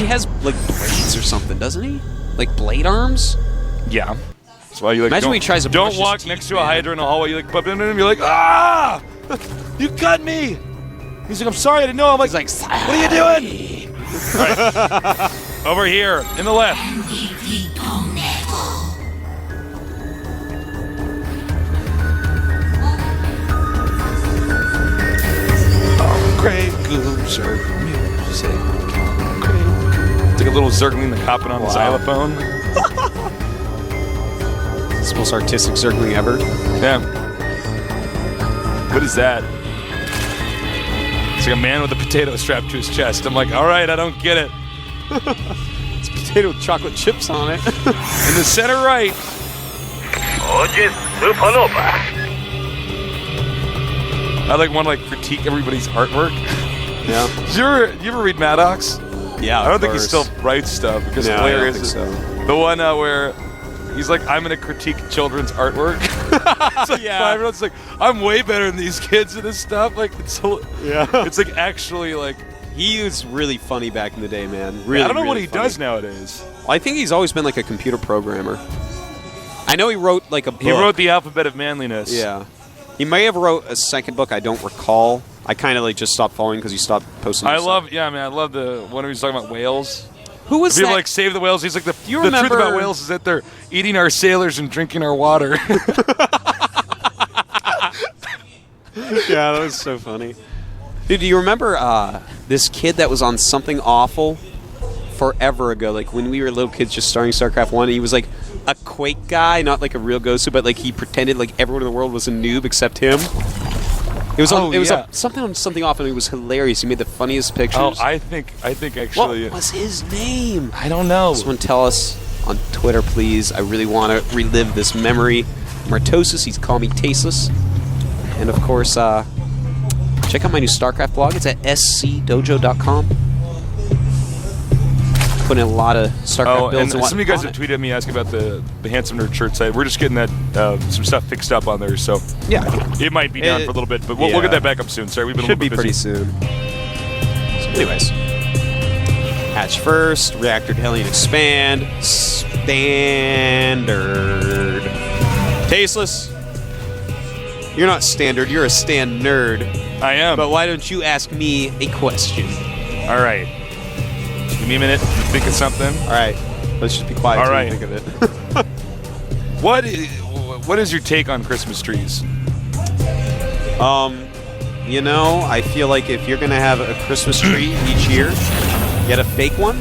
he has, like, blades or something, doesn't he? Like, blade arms? Yeah. That's why you like. Imagine when he tries to don't walk next to a Hydra in a hallway. You like bump into him. You're like, ah! You cut me. He's like, I'm sorry, I didn't know. I'm like, what are you doing? Right. Over here, in the left. DongRaeGu, serve music. It's like a little zergling that's hopping on the xylophone. It's the most artistic zergling ever. Yeah. What is that? It's like a man with a potato strapped to his chest. I'm like, all right, I don't get it. It's a potato with chocolate chips on it. In the center right. SuperNova. I like want to like critique everybody's artwork. Yeah. You ever read Maddox? Yeah. I don't think he still writes stuff because no, hilarious. I don't think so. The one where he's like, I'm gonna critique children's artwork. It's like yeah. 5 year-olds like, I'm way better than these kids and this stuff. Like it's like actually like he was really funny back in the day, man. Really, yeah, I don't know really what he funny. does nowadays. I think he's always been like a computer programmer. I know he wrote like a book. He wrote The Alphabet of Manliness. Yeah. He may have wrote a second book. I don't recall. I kind of like just stopped following because he stopped posting. I love the one where he's talking about whales. Who was People that? like save the whales. He's like the you truth about whales is that they're eating our sailors and drinking our water. Yeah, that was so funny. Dude, do you remember this kid that was on Something Awful forever ago? Like when we were little kids just starting StarCraft 1, and he was like a Quake guy, not like a real Gosu, but like he pretended like everyone in the world was a noob except him. It was something on Something Awful, and it was hilarious. He made the funniest pictures. Oh, I think actually. What was his name? I don't know. Someone tell us on Twitter, please. I really want to relive this memory. Martosis, he's calling me Tasteless. And of course, check out my new StarCraft blog. It's at scdojo.com. Putting a lot of StarCraft builds. And some of you guys have tweeted me asking about the Handsome Nerd shirt site. We're just getting that some stuff fixed up on there, so yeah, it might be down for a little bit, but we'll get that back up soon. Sorry, we've been should a little be bit busy. pretty soon. So anyways, hatch first, reactor to Hellion expand, standard, tasteless. You're not standard. You're a stand nerd. I am. But why don't you ask me a question? All right. Give me a minute to think of something. All right. Let's just be quiet All until right. you think of it. What is your take on Christmas trees? You know, I feel like if you're gonna have a Christmas tree each year, get a fake one.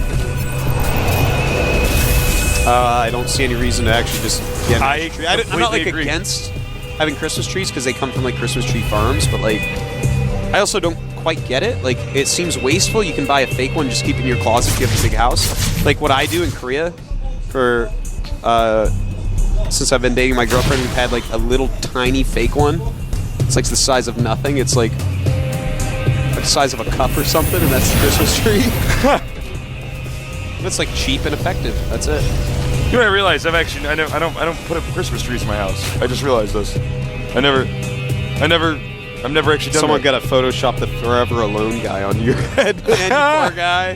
I don't see any reason to actually just get a tree. I'm not like against having Christmas trees because they come from like Christmas tree farms, but like I also don't quite get it. Like it seems wasteful. You can buy a fake one, just keep it in your closet if you have a big house. Like what I do in Korea for since I've been dating my girlfriend, we've had like a little tiny fake one. It's like the size of nothing. It's like the size of a cup or something, and that's the Christmas tree. It's like cheap and effective. That's it. You know what I realized? I don't put up Christmas trees in my house. I just realized this. I've never actually done Someone that. got to Photoshop the Forever Alone guy on your head, man, you poor guy.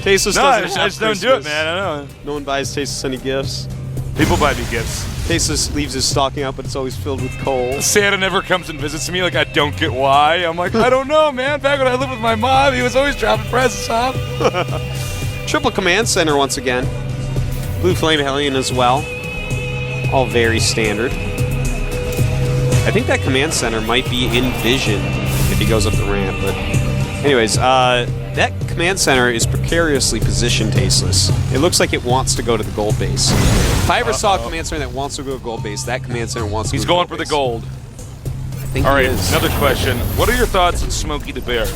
Tasteless I doesn't have just don't do it, man. I know. No one buys Tasteless any gifts. People buy me gifts. Tasteless leaves his stocking out, but it's always filled with coal. Santa never comes and visits me. Like, I don't get why. I'm like, I don't know, man. Back when I lived with my mom, he was always dropping presents off. Triple Command Center once again. Blue Flame Hellion as well. All very standard. I think that Command Center might be in vision if he goes up the ramp. But anyways, that Command Center is precariously positioned, Tasteless. It looks like it wants to go to the gold base. If I ever saw a Command Center that wants to go to gold base, that Command Center wants to He's go to going gold for the base. gold. I think All right, he is. another question. What are your thoughts on Smokey the Bear?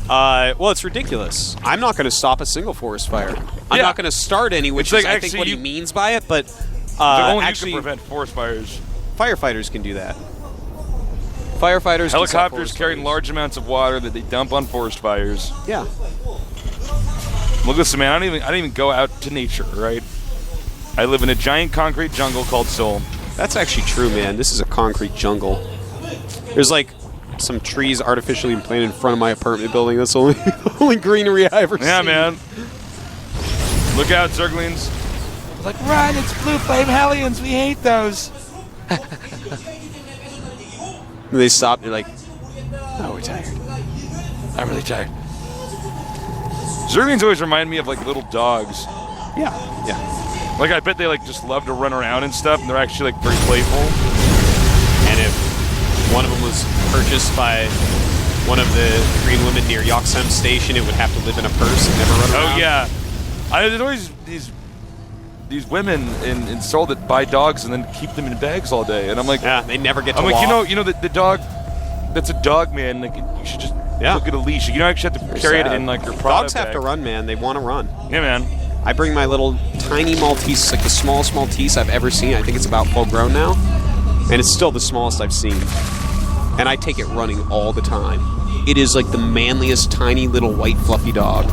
Well, it's ridiculous. I'm not going to stop a single forest fire. I'm not going to start any, which is, I think, what he means by it. But only actually, you can prevent forest fires. Firefighters can do that. Firefighters Helicopters carrying large amounts of water that they dump on forest fires. Yeah. Look, listen, man. I don't even go out to nature, right? I live in a giant concrete jungle called Seoul. That's actually true, man. This is a concrete jungle. There's like some trees artificially planted in front of my apartment building. That's the only greenery I ever seen. Yeah, man. Look out, Zerglings. Like, run, it's blue flame hellions. We hate those. They stop. They're like, oh, we're tired. I'm really tired. Zerglings always remind me of like little dogs. Yeah. Like I bet they like just love to run around and stuff, and they're actually like very playful. And if one of them was purchased by one of the Korean women near Yoksem Station, it would have to live in a purse and never run around. Oh yeah, there's always these women in Seoul that buy dogs and then keep them in bags all day, and I'm like, yeah, they never get to walk. I'm like, you know the dog that's a dog, man. Like you should just look at a leash. You don't actually have to carry it in like your product Dogs have bag. to run, man. They want to run. Yeah, man. I bring my little tiny Maltese, like the smallest Maltese I've ever seen. I think it's about full grown now, and it's still the smallest I've seen. And I take it running all the time. It is like the manliest, tiny little white fluffy dog.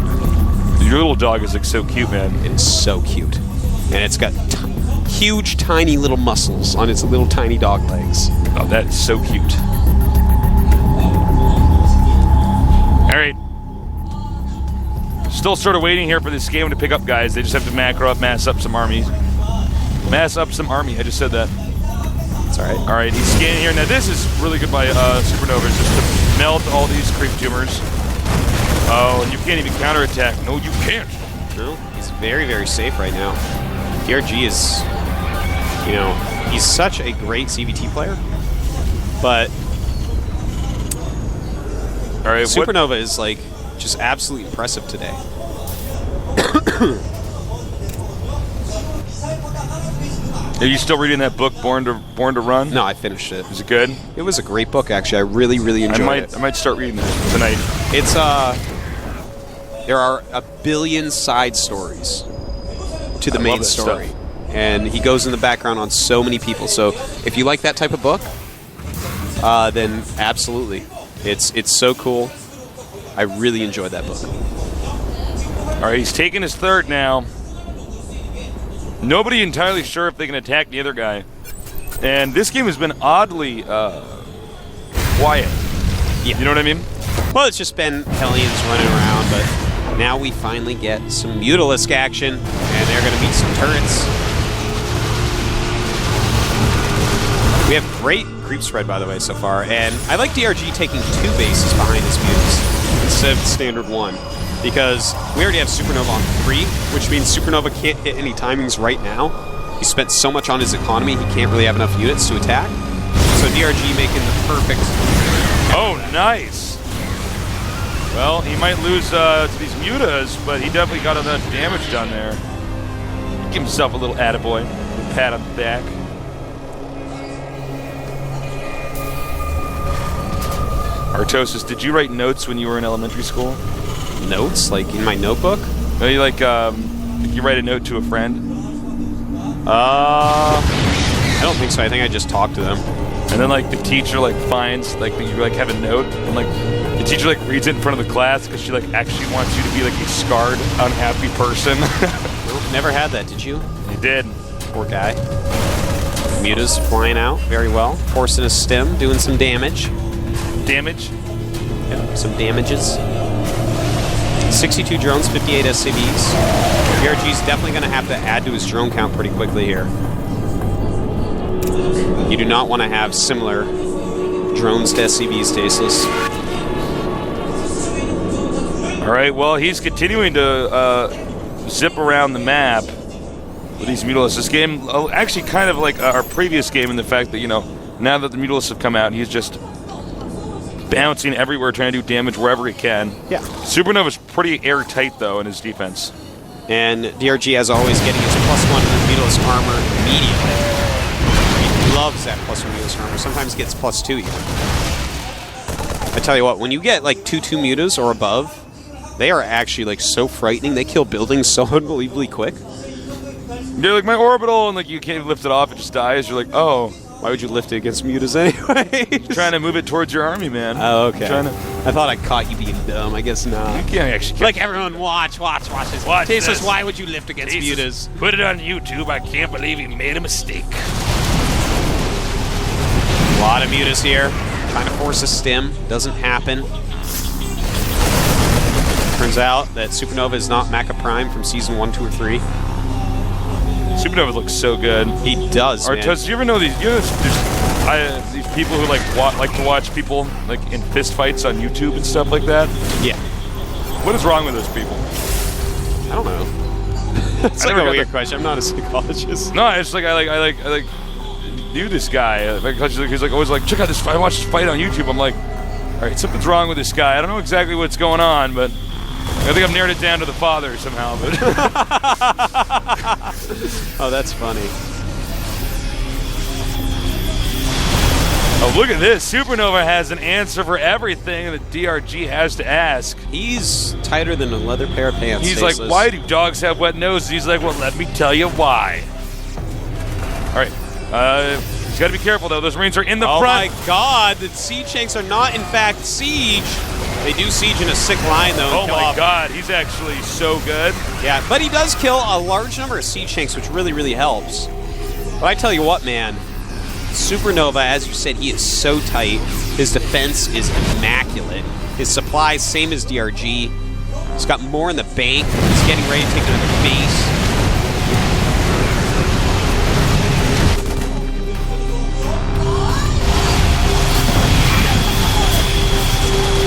Your little dog is like so cute, man. It is so cute, and it's got huge, tiny little muscles on its little tiny dog legs. Oh, that is so cute. All right. Still sort of waiting here for this game to pick up, guys. They just have to mass up some armies. Mass up some army. I just said that. That's all right. All right, he's scanning here. Now, this is really good by SuperNova, just to melt all these creep tumors. Oh, and you can't even counterattack. No, you can't. No, he's very, very safe right now. DRG is, he's such a great CVT player, but all right, SuperNova is like just absolutely impressive today. Are you still reading that book, Born to Run? No, I finished it. Is it good? It was a great book, actually. I really, really enjoyed it. I might start reading that tonight. It's there are a billion side stories to the main story, and he goes in the background on so many people. So if you like that type of book, then absolutely, it's so cool. I really enjoyed that book. All right, he's taking his third now. Nobody entirely sure if they can attack the other guy. And this game has been oddly quiet. Yeah. You know what I mean? Well, it's just been Hellions running around, but now we finally get some Mutalisk action, and they're going to meet some turrets. We have great creep spread, by the way, so far, and I like DRG taking 2 bases behind his Mutas instead of the standard 1. Because we already have SuperNova on 3, which means SuperNova can't hit any timings right now. He spent so much on his economy, he can't really have enough units to attack. So DRG making the perfect... Oh, nice! Well, he might lose to these Mutas, but he definitely got enough damage done there. Give himself a little attaboy, a little pat on the back. Artosis, did you write notes when you were in elementary school? Notes? Like in my notebook? No, you you write a note to a friend? I don't think so. I think I just talked to them. And then like the teacher like finds like that you like have a note, and like the teacher like reads it in front of the class because she like actually wants you to be like a scarred, unhappy person. Nope, never had that, did you? You did. Poor guy. Mutas flying out very well. Forcing a stem, doing some damage. Damage? Yeah, some damages. 62 drones, 58 SCVs. DRG's definitely going to have to add to his drone count pretty quickly here. You do not want to have similar drones to SCVs, Tasteless. All right, well, he's continuing to zip around the map with these Mutalisks. This game, actually kind of like our previous game in the fact that, now that the Mutalisks have come out, he's just bouncing everywhere, trying to do damage wherever he can. Yeah. SuperNova's pretty airtight, though, in his defense. And DRG, as always, getting his +1 Mutalisk armor immediately. He loves that +1 Mutalisk armor. Sometimes gets +2 even. I tell you what, when you get like 2/2 Mutas or above, they are actually like so frightening. They kill buildings so unbelievably quick. You're like, my orbital, and like you can't lift it off, it just dies. You're like, oh. Why would you lift it against Mutas anyway? Trying to move it towards your army, man. Oh, okay. I thought I caught you being dumb. I guess not. You can't actually. Like, everyone, watch this. Watch Tasteless, this. why would you lift against Mutas? Put it on YouTube. I can't believe he made a mistake. A lot of Mutas here. Trying to force a stim. Doesn't happen. Turns out that SuperNova is not Mecha Prime from Season 1, 2, or 3. SuperNova looks so good. He does, man. Do you ever know these? You know, these people who like to watch people like in fist fights on YouTube and stuff like that. Yeah. What is wrong with those people? I don't know. It's like a weird question. I'm not a psychologist. No, it's like I knew this guy because he's like always like, check out this fight. I watched this fight on YouTube. I'm like, all right, something's wrong with this guy. I don't know exactly what's going on, but I think I've narrowed it down to the father somehow. But oh, that's funny. Oh, look at this. SuperNova has an answer for everything that DRG has to ask. He's tighter than a leather pair of pants. He's like, why do dogs have wet noses? He's like, well, let me tell you why. All right. He's got to be careful, though. Those Marines are in the front. Oh, my God. The Siege Tanks are not, in fact, Siege. They do Siege in a sick line, though. Oh, my God. He's actually so good. Yeah, but he does kill a large number of Siege Tanks, which really, really helps. But I tell you what, man. SuperNova, as you said, he is so tight. His defense is immaculate. His supplies, same as DRG. He's got more in the bank. He's getting ready to take another base.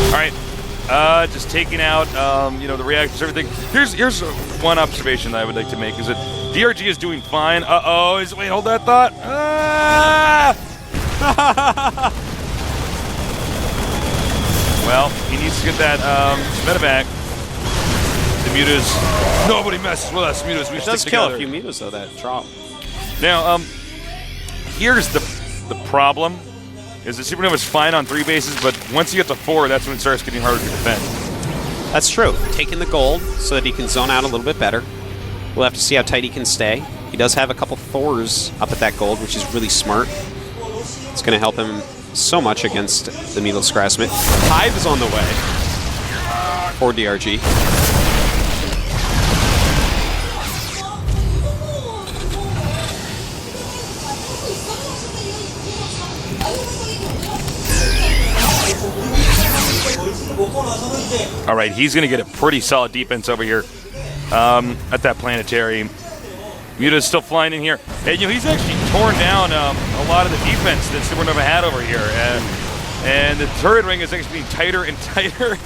All right. Just taking out, the reactors, everything. Here's one observation that I would like to make is that DRG is doing fine. Uh-oh. Wait, hold that thought. Well, he needs to get that medevac. The mutas. Nobody messes with us, mutas. We It stick does kill together. a few mutas, though, that drop. Now, here's the problem. Is that SuperNova's fine on 3 bases, but once you get to 4, that's when it starts getting harder to defend. That's true. Taking the gold so that he can zone out a little bit better. We'll have to see how tight he can stay. He does have a couple Thors up at that gold, which is really smart. It's going to help him so much against the Meatless Grassman. Hive is on the way for DRG. All right, he's going to get a pretty solid defense over here at that planetary. Muta's still flying in here. And, he's actually torn down a lot of the defense that SuperNova had over here. And the turret ring is actually being tighter and tighter,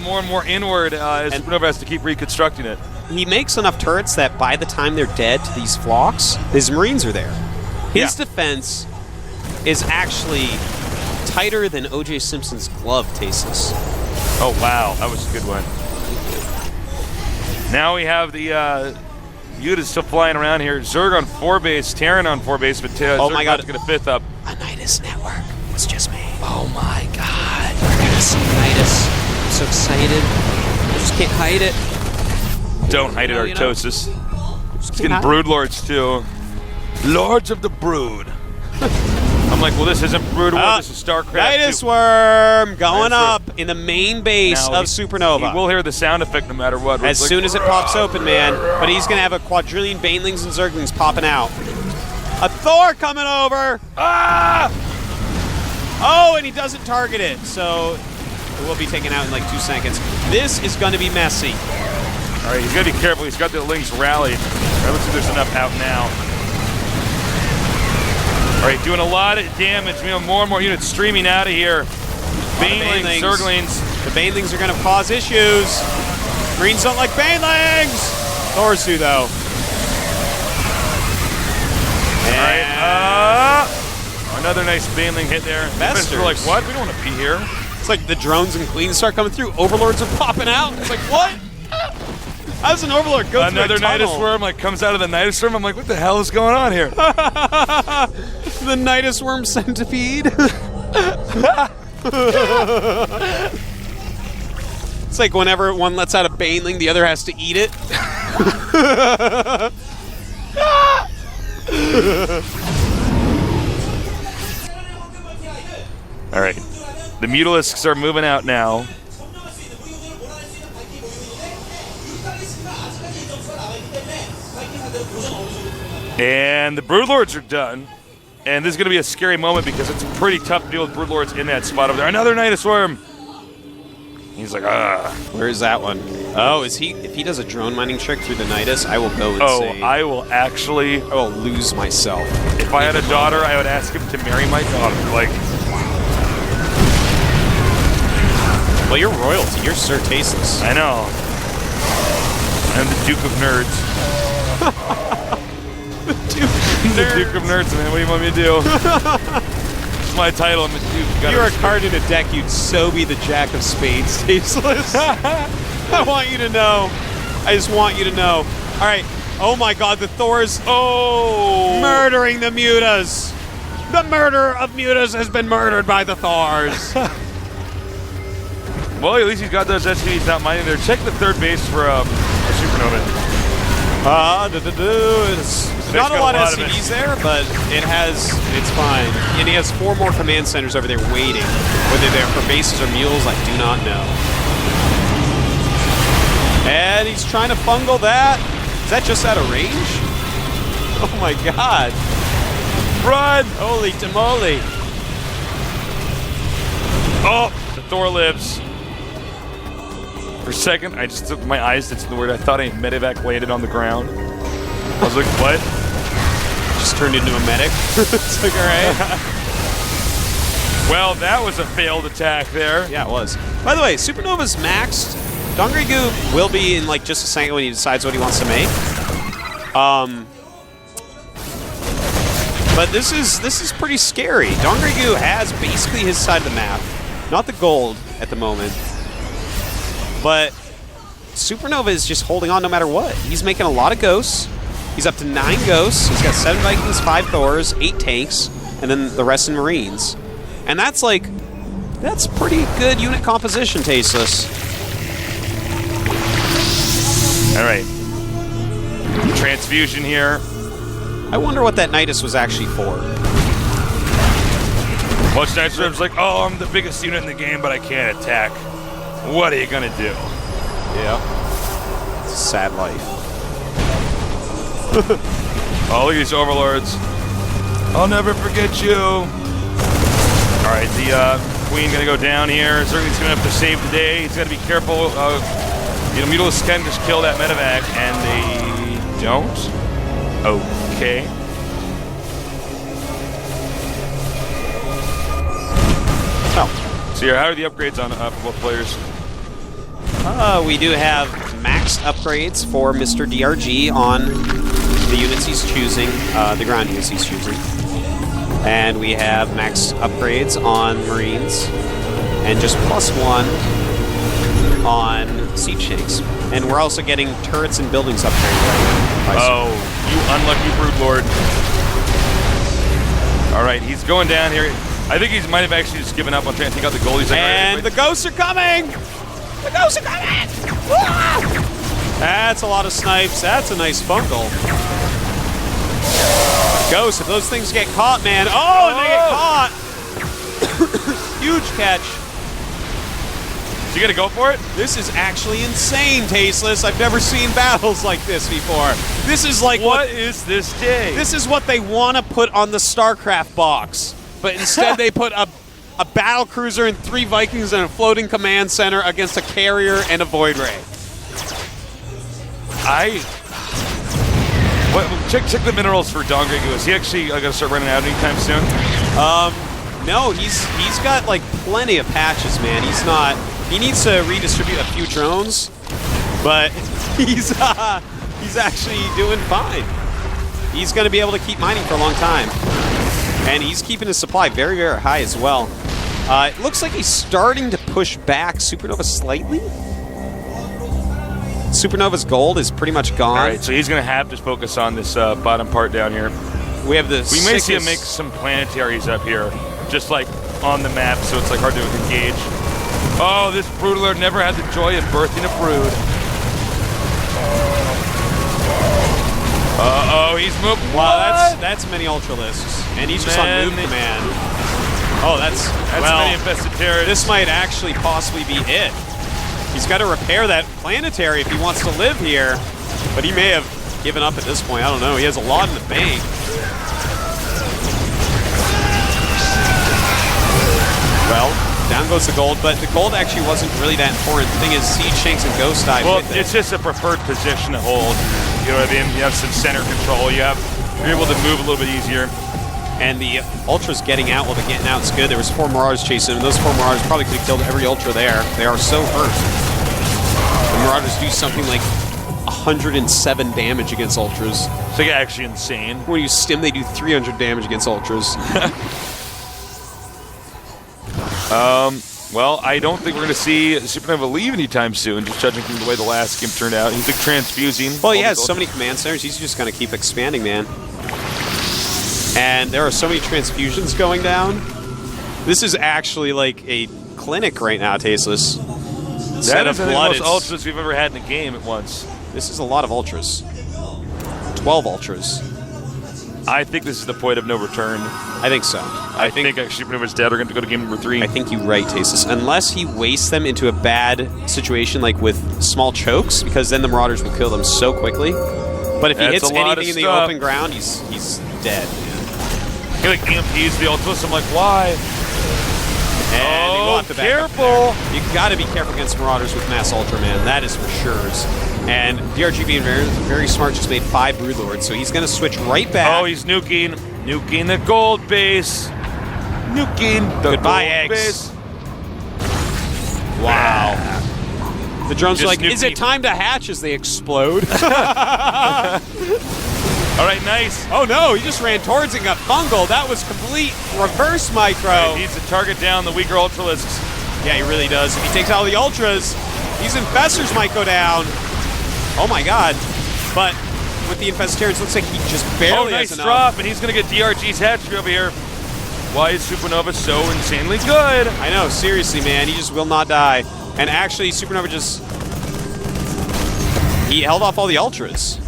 more and more inward as SuperNova has to keep reconstructing it. He makes enough turrets that by the time they're dead to these flocks, his Marines are there. His defense is actually tighter than O.J. Simpson's glove, Tasis. Oh, wow. That was a good one. Now we have the Yuta still flying around here. Zerg on 4 base, Terran on 4 base, but Zerg my God, about to get a 5th up. A Nidus network. It's just me. Oh, my God. We're going to see Nidus. I'm so excited. I just can't hide it. Don't hide it, Artosis. It's getting Broodlords, too. Lords of the Brood. I'm like, well, this isn't Brood War, this is Starcraft. Nidus Worm going up in the main base of SuperNova. He will hear the sound effect no matter what. As soon as it pops open, man. But he's going to have a quadrillion Banelings and Zerglings popping out. A Thor coming over. Ah! Oh, and he doesn't target it. So it will be taken out in like 2 seconds. This is going to be messy. All right, he's got to be careful. He's got the Lings rallied. All right, looks like there's enough out now. All right, doing a lot of damage. We have more and more units streaming out of here. Banelings, Zerglings. The Banelings are going to cause issues. Greens don't like Banelings. Thors do, though. All right, another nice Baneling hit there. Masters. We're like, what? We don't want to be here. It's like the drones and queens start coming through. Overlords are popping out. It's like, what? How does an Overlord go through another a tunnel? Nidus Worm comes out of the Nidus Worm. I'm like, what the hell is going on here? The Nidus Worm centipede. It's like whenever one lets out a Baneling, the other has to eat it. All right. The Mutalisks are moving out now. And the Broodlords are done. And this is going to be a scary moment because it's pretty tough to deal with Broodlords in that spot over there. Another Nidus Worm. He's like, ah. Where is that one? Oh, is he? If he does a drone mining trick through the Nidus, I will go insane. Oh, I will actually. I will lose myself. If I had a daughter, I would ask him to marry my daughter. Like. Well, you're royalty. You're Sir Tasteless. I know. I'm the Duke of Nerds. The Duke of Nerds, man. What do you want me to do? It's my title. I'm the Duke. If you were a card in a deck, you'd so be the Jack of Spades, Tasteless. I want you to know. I just want you to know. All right. Oh my God, the Thor's murdering the Mutas. The murder of Mutas has been murdered by the Thors. Well, at least he's got those SCVs not mining there. Check the third base for a SuperNova. It's not a lot of SCVs there, but it's fine. And he has 4 more command centers over there waiting. Whether they're for bases or mules, I do not know. And he's trying to fungal that. Is that just out of range? Oh my God. Run! Holy tamale. Oh, the Thor lives. For a second, I just took my eyes to the word. I thought a medevac landed on the ground. I was like, what? Just turned into a medic. It's like, all right. Well, that was a failed attack there. Yeah, it was. By the way, SuperNova's maxed. DongRaeGu will be in like just a second when he decides what he wants to make. But this is pretty scary. DongRaeGu has basically his side of the map. Not the gold at the moment. But SuperNova is just holding on no matter what. He's making a lot of ghosts. He's up to 9 ghosts. He's got 7 Vikings, 5 Thors, 8 tanks, and then the rest in Marines. And that's pretty good unit composition, Tasteless. All right. Transfusion here. I wonder what that Nidus was actually for. Most Nidus Worm's like, oh, I'm the biggest unit in the game, but I can't attack. What are you gonna do? Yeah. It's a sad life. Oh, look at these overlords. I'll never forget you. All right, the queen gonna go down here. Zergling's gonna have to save the day. He's gotta be careful. Mutalisk can just kill that medevac, and they don't. Okay. Oh. So how are the upgrades on for both players? We do have maxed upgrades for Mr. DRG on the units he's choosing, the ground units he's choosing. And we have maxed upgrades on Marines, and just +1 on siege tanks. And we're also getting turrets and buildings upgraded. Oh, you unlucky Broodlord. All right, he's going down here. I think he might have actually just given up on trying to take out the goalies. And the ghosts are coming! The ghosts are coming! Ah! That's a lot of snipes. That's a nice fungal. Ghosts, if those things get caught, man. Oh, they get caught! Huge catch. So you gonna go for it? This is actually insane, Tasteless. I've never seen battles like this before. This is like what is this day? This is what they want to put on the Starcraft box. But instead they put a battle cruiser and 3 Vikings and a floating command center against a carrier and a Void Ray. Check the minerals for DongRaeGu. Is he actually gonna start running out anytime soon? No, he's got like plenty of patches, man. He needs to redistribute a few drones, but he's actually doing fine. He's gonna be able to keep mining for a long time. And he's keeping his supply very, very high as well. It looks like he's starting to push back SuperNova slightly. SuperNova's gold is pretty much gone. All right, so he's going to have to focus on this bottom part down here. We have this. We may see him make some planetaries up here, just like on the map, so it's like hard to engage. Oh, this Broodlord never had the joy of birthing a brood. Uh-oh, he's moving. Wow, that's many Ultralisks. And he's just on move command. Oh, that's many infested terrorists. This might actually possibly be it. He's got to repair that planetary if he wants to live here. But he may have given up at this point. I don't know. He has a lot in the bank. Well, down goes the gold, but the gold actually wasn't really that important. The thing is, Siege, Shanks, and Ghost dive Well, with it. it's just a preferred position to hold. You know what I mean? You have some center control. You're able to move a little bit easier. And the Ultra's getting out. Well, the getting out's good. There was 4 Marauders chasing him, and those 4 Marauders probably could have killed every Ultra there. They are so hurt. The Marauders do something like 107 damage against Ultras. It's like actually insane. When you stim, they do 300 damage against Ultras. Well, I don't think we're going to see SuperNova leave anytime soon, just judging from the way the last game turned out. He's like transfusing. Well, he has so many command centers, he's just going to keep expanding, man. And there are so many transfusions going down. This is actually like a clinic right now, Tasteless. That is the most Ultras we've ever had in a game at once. This is a lot of Ultras. 12 Ultras. I think this is the point of no return. I think so. I think SuperNova's dead. Are going to go to game number 3. I think you're right, Tasteless. Unless he wastes them into a bad situation, like with small chokes, because then the Marauders will kill them so quickly. But if he hits anything in the open ground, he's dead. He like EMPs the Ultras. I'm like, why? And he will have to back careful! up there. You got to be careful against Marauders with Mass Ultra, man. That is for sure. And DRG being very, very smart just made 5 Broodlords, so he's going to switch right back. Oh, he's nuking the gold base. Nuking the Goodbye, gold eggs. base. Wow. The drones Just are like, is it time to hatch as they explode? All right, nice. Oh no, he just ran towards it and got fungal. That was complete reverse micro. He needs to target down the weaker Ultralisks. Yeah, he really does. If he takes out the Ultras, these Infestors might go down. Oh my god. But with the Infestarians, looks like he just barely nice has enough. drop, and he's going to get DRG's hatchery over here. Why is SuperNova so insanely good? I know, seriously, man. He just will not die. And actually, SuperNova he held off all the Ultras.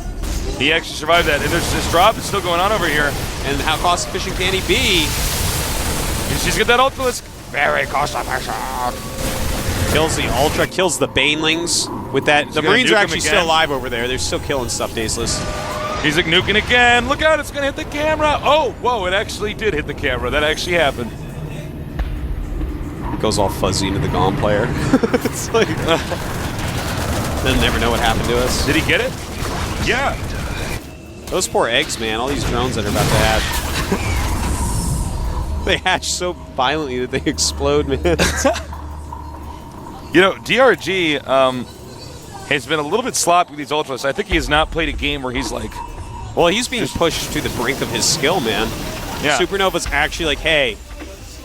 He actually survived that. And there's this drop that's still going on over here. And how cost efficient can he be? She's got that Ultralisk. Very cost efficient. Kills the Ultra, kills the Banelings with that. The Marines are actually still alive over there. They're still killing stuff, Tasteless. He's like nuking again. Look out, it's going to hit the camera. Oh, whoa, it actually did hit the camera. That actually happened. It goes all fuzzy into the GOM player. It's like, they'll never know what happened to us. Did he get it? Yeah. Those poor eggs, man. All these drones that are about to hatch. They hatch so violently that they explode, man. You know, DRG has been a little bit sloppy with these Ultras. I think he has not played a game where he's like... Well, he's being pushed to the brink of his skill, man. Yeah. SuperNova's actually like, hey,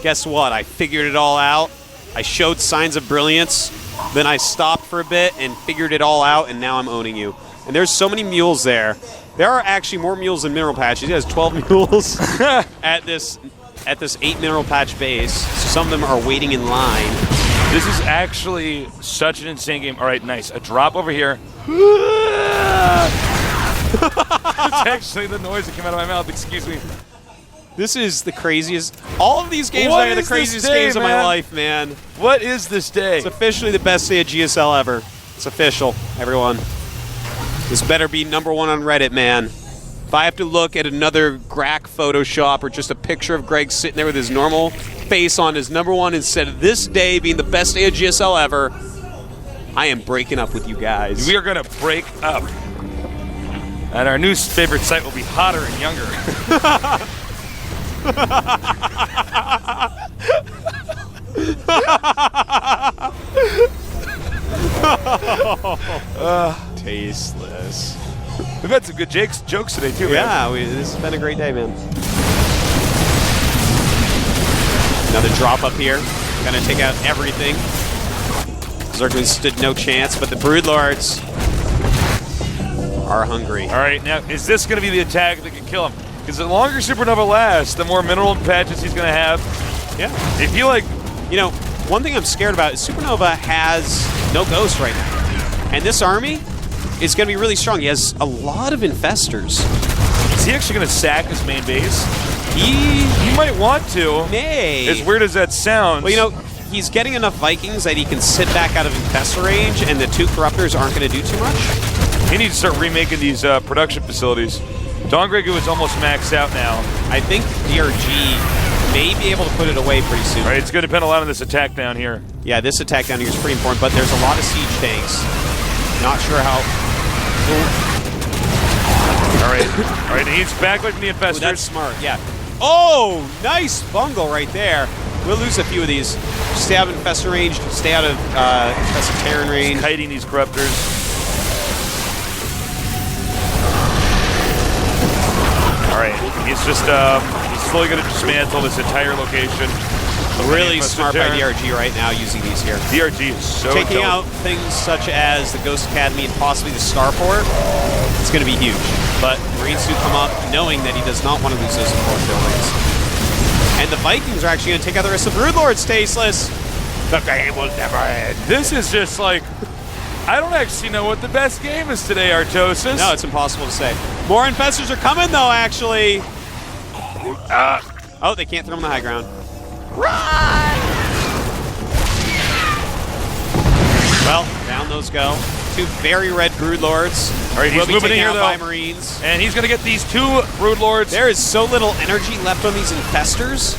guess what? I figured it all out. I showed signs of brilliance. Then I stopped for a bit and figured it all out, and now I'm owning you. And there's so many mules there. There are actually more mules than mineral patches. He has 12 mules at this 8 mineral patch base. So some of them are waiting in line. This is actually such an insane game. All right, nice. A drop over here. It's actually the noise that came out of my mouth. Excuse me. This is the craziest. All of these games are the craziest games of my life, man. What is this day? It's officially the best day of GSL ever. It's official, everyone. This better be #1 on Reddit, man. If I have to look at another Grack Photoshop or just a picture of Greg sitting there with his normal face on as #1 instead of this day being the best day of GSL ever, I am breaking up with you guys. We are going to break up. And our new favorite site will be hotter and younger. Tasteless. We've had some good jokes today, too, man. Yeah, this has been a great day, man. Another drop up here. Gonna take out everything. Zerglings stood no chance, but the Broodlords are hungry. All right, now, is this going to be the attack that can kill him? Because the longer SuperNova lasts, the more mineral patches he's going to have. Yeah. If you like... You know, one thing I'm scared about is SuperNova has no ghosts right now. And this army is going to be really strong. He has a lot of infestors. Is he actually going to sack his main base? He might want to. may. As weird as that sounds. Well, you know, he's getting enough Vikings that he can sit back out of infestor range, and the 2 Corruptors aren't going to do too much. He needs to start remaking these production facilities. DongRaeGu is almost maxed out now. I think DRG may be able to put it away pretty soon. All right, it's going to depend a lot on this attack down here. Yeah, this attack down here is pretty important, but there's a lot of siege tanks. Not sure how... All right, he's back with the infestors. Ooh, that's smart, yeah. Oh, nice bungle right there. We'll lose a few of these. Stay out of infestor range, stay out of infested Terran range. He's kiting these corruptors. All right, he's just he's slowly going to dismantle this entire location. Really smart by DRG right now using these here. DRG is so taking dope. out things such as the Ghost Academy and possibly the Starport. It's going to be huge. But Marines do come up knowing that he does not want to lose those important buildings. And the Vikings are actually going to take out the rest of the Broodlords, Tasteless. The game will never end. This is just like, I don't actually know what the best game is today, Artosis. No, it's impossible to say. More infestors are coming, though, actually. Oh, they can't throw them on the high ground. Run! Well, down those go. Two very red Broodlords. All right, he's moving in here, though. By Marines. And he's going to get these two Broodlords. There is so little energy left on these infestors.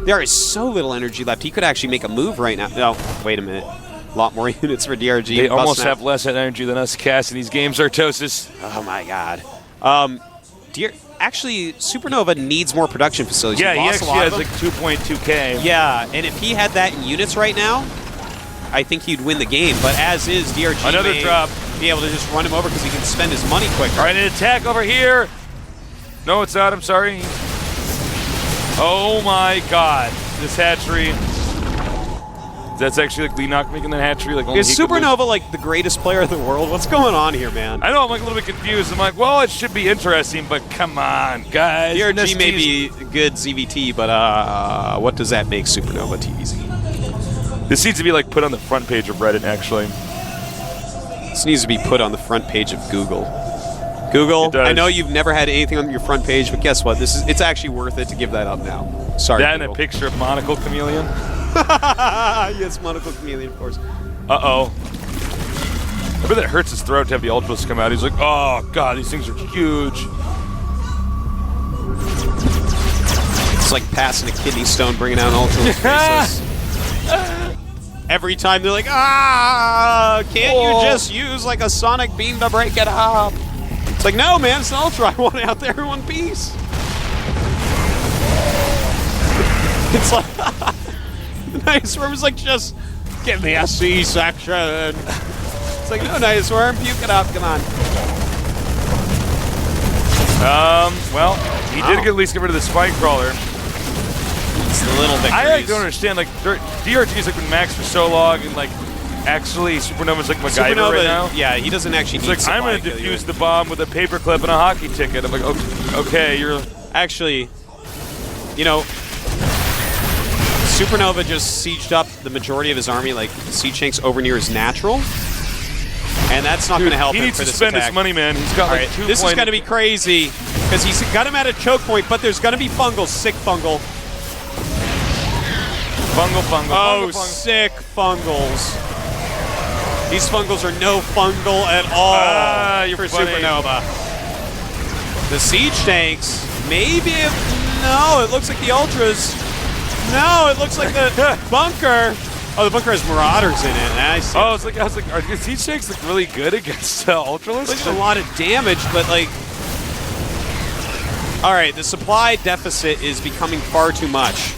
There is so little energy left. He could actually make a move right now. No, wait a minute. A lot more units for DRG. They almost have less energy than us casting these games, Artosis. Oh, my God. Actually, SuperNova needs more production facilities. Yeah, he actually has like 2.2K. Yeah, and if he had that in units right now, I think he'd win the game. But as is, DRG another drop. Be able to just run him over because he can spend his money quicker. All right, an attack over here. No, it's not. I'm sorry. Oh my God, this hatchery. That's actually like Leenock making the hatchery. Like, is SuperNova like the greatest player in the world? What's going on here, man? I know, I'm like a little bit confused. I'm like, well, it should be interesting, but come on, guys. DRG may be good ZVT, but what does that make SuperNova TVZ? This needs to be like put on the front page of Reddit, actually. This needs to be put on the front page of Google. Google, I know you've never had anything on your front page, but guess what? It's actually worth it to give that up now. Sorry, that Google. and a picture of Monocle Chameleon. Yes, Monocle Chameleon, of course. Uh-oh. I bet that hurts his throat to have the Ultras come out. He's like, oh, God, these things are huge. It's like passing a kidney stone, bringing out an Ultra's faceless. Every time they're like, can't you just use like a sonic beam to break it up? It's like, no, man, it's an Ultra. I want it out there in one piece. It's like... Nice Worm is like, just give me a C-section. It's like, no, Nice Worm, puke it up, come on. Well, he did at least get rid of the Spike Crawler. It's the little victories. I don't understand, like, DRG's like been maxed for so long, and like, actually, SuperNova's like MacGyver right now. Yeah, he doesn't actually need like, I'm going to defuse the bomb with a paperclip and a hockey ticket. I'm like, okay, you're... Actually, you know... SuperNova just sieged up the majority of his army, like siege tanks over near his natural, and that's not going to help him for this attack. He needs to spend his money, man. He's got like 2 This is going to be crazy because he's got him at a choke point, but there's going to be fungal, sick fungal. Fungal. Sick fungals. These fungals are no fungal at all you're for funny. SuperNova. The siege tanks, maybe. No, it looks like the Ultras. No, it looks like the bunker. Oh, the bunker has Marauders in it. I see. Oh, it's like, I was like, are siege tanks look really good against Ultralists? It's a lot of damage, but like, all right, the supply deficit is becoming far too much.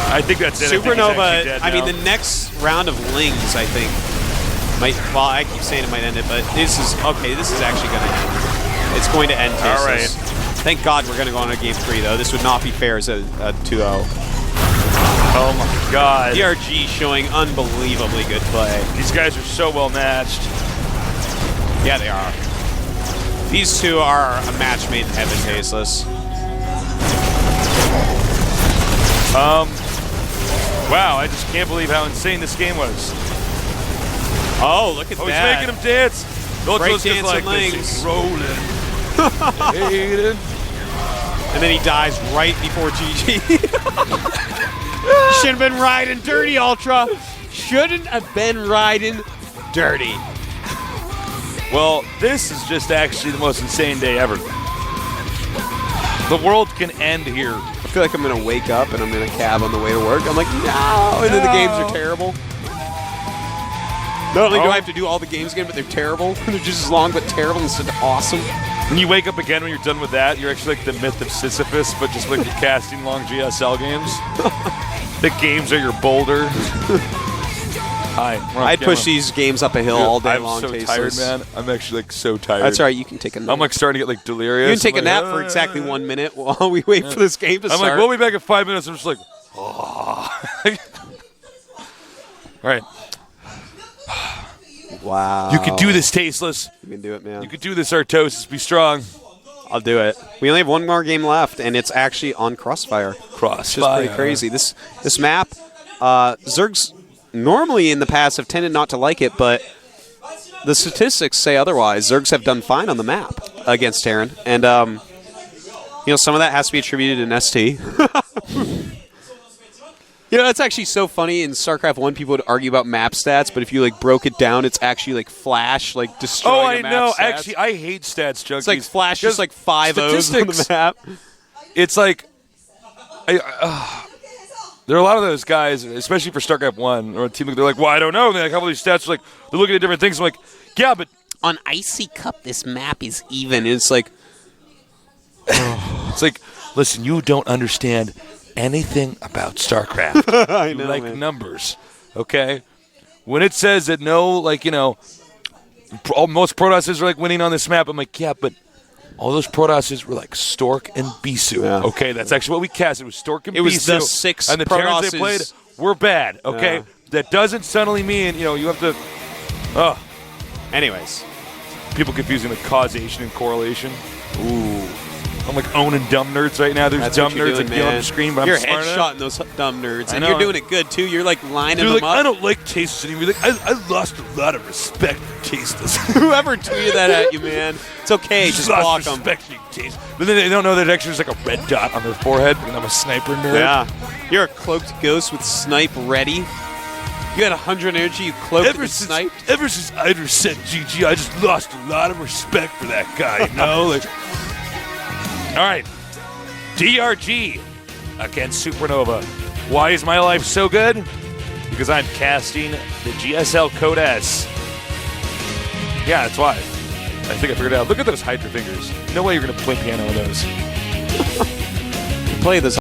I think that's it. SuperNova. I mean, the next round of Lings, I think, might. Well, I keep saying it might end it, but this is okay. This is actually going to end. It's going to end. Tasteless. All right. Thank God we're going to go on a game 3, though. This would not be fair as a 2-0. Oh my God. DRG showing unbelievably good play. These guys are so well matched. Yeah, they are. These two are a match made in heaven, Tasteless. Wow, I just can't believe how insane this game was. Oh, look at that. He's making him dance. Break dance like and this. He's Lings. rolling. And then he dies right before GG. Shouldn't have been riding dirty, Ultra. Shouldn't have been riding dirty. Well, this is just actually the most insane day ever. The world can end here. I feel like I'm going to wake up and I'm in a cab on the way to work. I'm like, no! And then the games are terrible. Not only do I have to do all the games again, but they're terrible. They're just as long, but terrible instead of awesome. When you wake up again when you're done with that, you're actually like the myth of Sisyphus, but just like you're casting long GSL games. The games are your boulder. Hi. I'd push these games up a hill all day long. I'm so tired, man. I'm actually like so tired. That's all right. You can take a nap. I'm like starting to get like delirious. You can take a nap for exactly 1 minute while we wait for this game to start. I'm like, we'll be back in 5 minutes. I'm just like, oh. All right. Wow. You can do this, Tasteless. You can do it, man. You can do this, Artosis. Be strong. I'll do it. We only have one more game left, and it's actually on Crossfire. Which is pretty crazy. This map, Zerg's normally in the past have tended not to like it, but the statistics say otherwise. Zergs have done fine on the map against Terran, and some of that has to be attributed to ST. It's actually so funny. In StarCraft 1, people would argue about map stats, but if you like broke it down, it's actually like Flash like destroying the map know. stats. Actually, I hate stats, junkies. It's like Flash just like 5 O's on the map. It's like there are a lot of those guys, especially for StarCraft 1 or a team. They're like, well, I don't know. And they're like, how about these stats? Like, they're looking at different things. I'm like, yeah, but on Icy Cup, this map is even. And it's like, it's like, listen, you don't understand anything about StarCraft. I you know, like man. numbers, okay? When it says that most Protosses are like winning on this map, I'm like, yeah, but all those Protosses were like Stork and Bisu. Yeah. Okay, that's actually what we cast. It was Stork and Bisu. It was the 6 and the Terrans they played were bad. Okay, that doesn't suddenly mean you have to. Anyways, people confusing with causation and correlation. Ooh. I'm like owning dumb nerds right now. There's dumb nerds like yelling on the screen, but you're I'm smart headshotting those dumb nerds, and know. you're doing it good too. You're like lining They're them like, up. I don't like Tasteless anymore. Like, I lost a lot of respect for Tasteless. Whoever tweeted that at you, man, it's okay. Just block them. Respect for Tasteless. But then they don't know that actually there's like a red dot on their forehead, and I'm a sniper nerd. Yeah, you're a cloaked ghost with snipe ready. You had 100 energy. You cloaked and sniped. Ever since Idris said GG, I just lost a lot of respect for that guy. Like, all right. DRG against SuperNova. Why is my life so good? Because I'm casting the GSL Code S. Yeah, that's why. I think I figured it out. Look at those Hydra fingers. No way you're going to play piano with those. Play this.